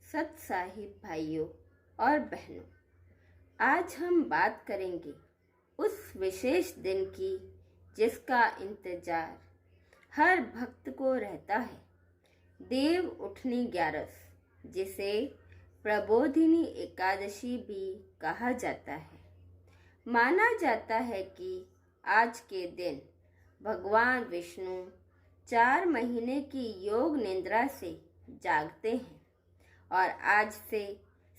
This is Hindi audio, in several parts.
सत साहिब भाइयों और बहनों, आज हम बात करेंगे उस विशेष दिन की जिसका इंतजार हर भक्त को रहता है। देव उठनी 11, जिसे प्रबोधिनी एकादशी भी कहा जाता है। माना जाता है कि आज के दिन भगवान विष्णु 4 महीने की योग निद्रा से जागते हैं और आज से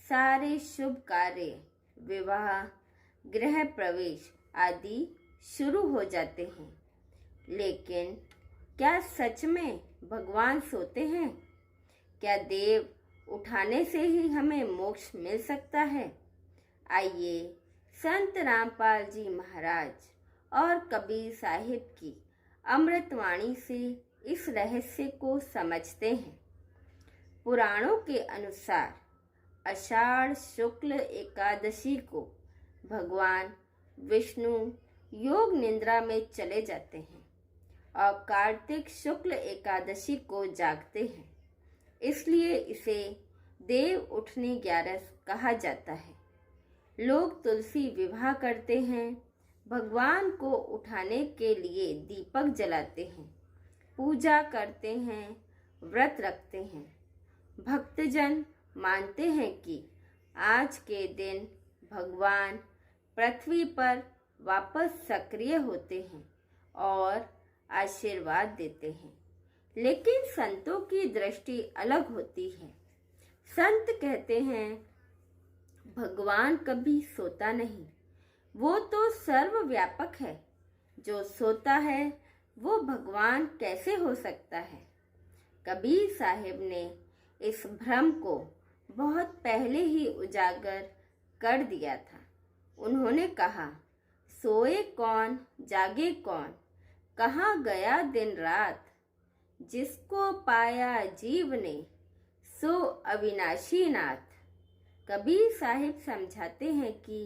सारे शुभ कार्य, विवाह, गृह प्रवेश आदि शुरू हो जाते हैं। लेकिन क्या सच में भगवान सोते हैं? क्या देव उठाने से ही हमें मोक्ष मिल सकता है? आइए संत रामपाल जी महाराज और कबीर साहिब की अमृतवाणी से इस रहस्य को समझते हैं। पुराणों के अनुसार आषाढ़ शुक्ल एकादशी को भगवान विष्णु योग निद्रा में चले जाते हैं और कार्तिक शुक्ल एकादशी को जागते हैं। इसलिए इसे देव उठनी 11 कहा जाता है। लोग तुलसी विवाह करते हैं, भगवान को उठाने के लिए दीपक जलाते हैं, पूजा करते हैं, व्रत रखते हैं। भक्तजन मानते हैं कि आज के दिन भगवान पृथ्वी पर वापस सक्रिय होते हैं और आशीर्वाद देते हैं। लेकिन संतों की दृष्टि अलग होती है। संत कहते हैं भगवान कभी सोता नहीं, वो तो सर्वव्यापक है। जो सोता है वो भगवान कैसे हो सकता है? कबीर साहिब ने इस भ्रम को बहुत पहले ही उजागर कर दिया था। उन्होंने कहा, सोए कौन जागे कौन, कहाँ गया दिन रात, जिसको पाया जीव ने सो अविनाशी नाथ। कबीर साहिब समझाते हैं कि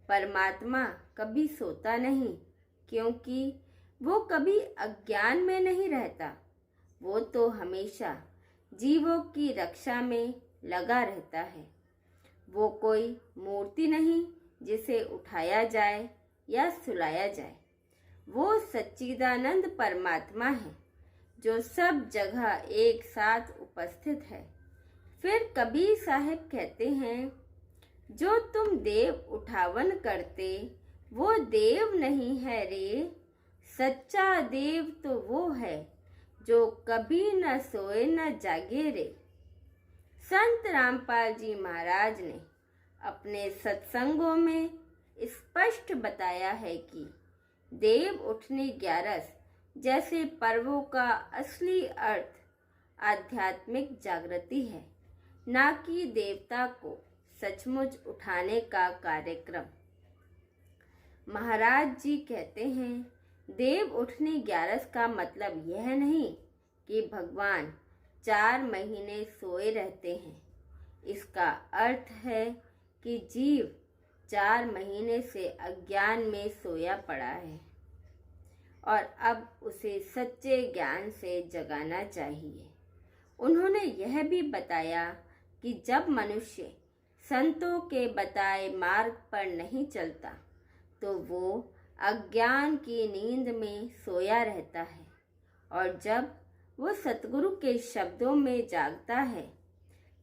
परमात्मा कभी सोता नहीं, क्योंकि वो कभी अज्ञान में नहीं रहता। वो तो हमेशा जीवों की रक्षा में लगा रहता है। वो कोई मूर्ति नहीं जिसे उठाया जाए या सुलाया जाए। वो सच्चिदानंद परमात्मा है जो सब जगह एक साथ उपस्थित है। फिर कबीर साहिब कहते हैं, जो तुम देव उठावन करते वो देव नहीं है रे, सच्चा देव तो वो है जो कभी न सोए न जागे रे। संत रामपाल जी महाराज ने अपने सत्संगों में स्पष्ट बताया है कि देव उठनी 11 जैसे पर्वों का असली अर्थ आध्यात्मिक जागृति है, ना कि देवता को सचमुच उठाने का कार्यक्रम। महाराज जी कहते हैं, देव उठनी 11 का मतलब यह नहीं कि भगवान 4 महीने सोए रहते हैं। इसका अर्थ है कि जीव 4 महीने से अज्ञान में सोया पड़ा है और अब उसे सच्चे ज्ञान से जगाना चाहिए। उन्होंने यह भी बताया कि जब मनुष्य संतों के बताए मार्ग पर नहीं चलता तो वो अज्ञान की नींद में सोया रहता है, और जब वो सतगुरु के शब्दों में जागता है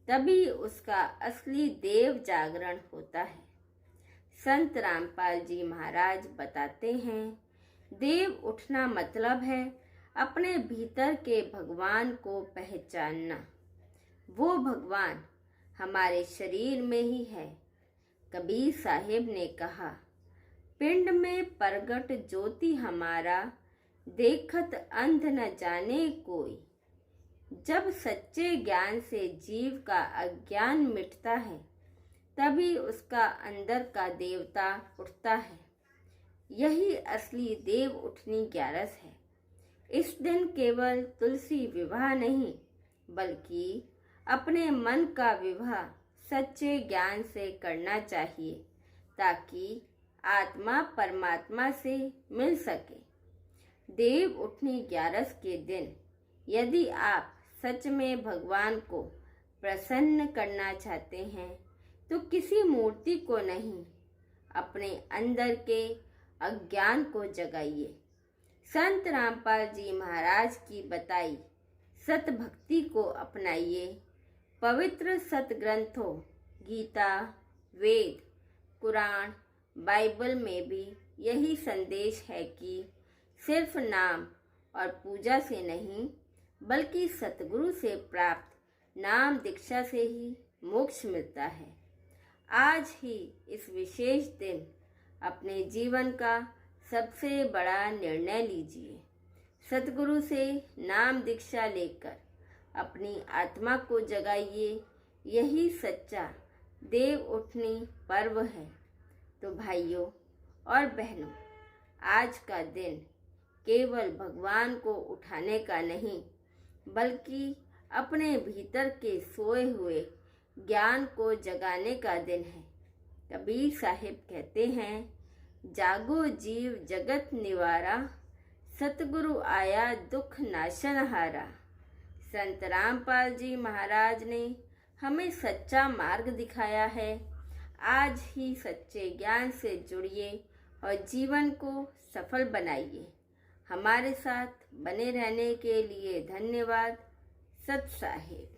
तभी उसका असली देव जागरण होता है। संत रामपाल जी महाराज बताते हैं, देव उठना मतलब है अपने भीतर के भगवान को पहचानना। वो भगवान हमारे शरीर में ही है। कबीर साहिब ने कहा, पिंड में प्रगट ज्योति हमारा, देखत अंध न जाने कोई। जब सच्चे ज्ञान से जीव का अज्ञान मिटता है तभी उसका अंदर का देवता उठता है। यही असली देव उठनी 11 है। इस दिन केवल तुलसी विवाह नहीं बल्कि अपने मन का विवाह सच्चे ज्ञान से करना चाहिए, ताकि आत्मा परमात्मा से मिल सके। देव उठनी 11 के दिन यदि आप सच में भगवान को प्रसन्न करना चाहते हैं तो किसी मूर्ति को नहीं, अपने अंदर के अज्ञान को जगाइए। संत रामपाल जी महाराज की बताई सत भक्ति को अपनाइए। पवित्र सत ग्रंथों गीता, वेद, कुरान, बाइबल में भी यही संदेश है कि सिर्फ नाम और पूजा से नहीं, बल्कि सतगुरु से प्राप्त नाम दीक्षा से ही मोक्ष मिलता है। आज ही इस विशेष दिन अपने जीवन का सबसे बड़ा निर्णय लीजिए। सतगुरु से नाम दीक्षा लेकर अपनी आत्मा को जगाइए। यही सच्चा देव उठनी पर्व है। तो भाइयों और बहनों, आज का दिन केवल भगवान को उठाने का नहीं, बल्कि अपने भीतर के सोए हुए ज्ञान को जगाने का दिन है। कबीर साहिब कहते हैं, जागो जीव जगत निवारा, सतगुरु आया दुख नाशन हारा। संत रामपाल जी महाराज ने हमें सच्चा मार्ग दिखाया है। आज ही सच्चे ज्ञान से जुड़िए और जीवन को सफल बनाइए। हमारे साथ बने रहने के लिए धन्यवाद। सत साहिब।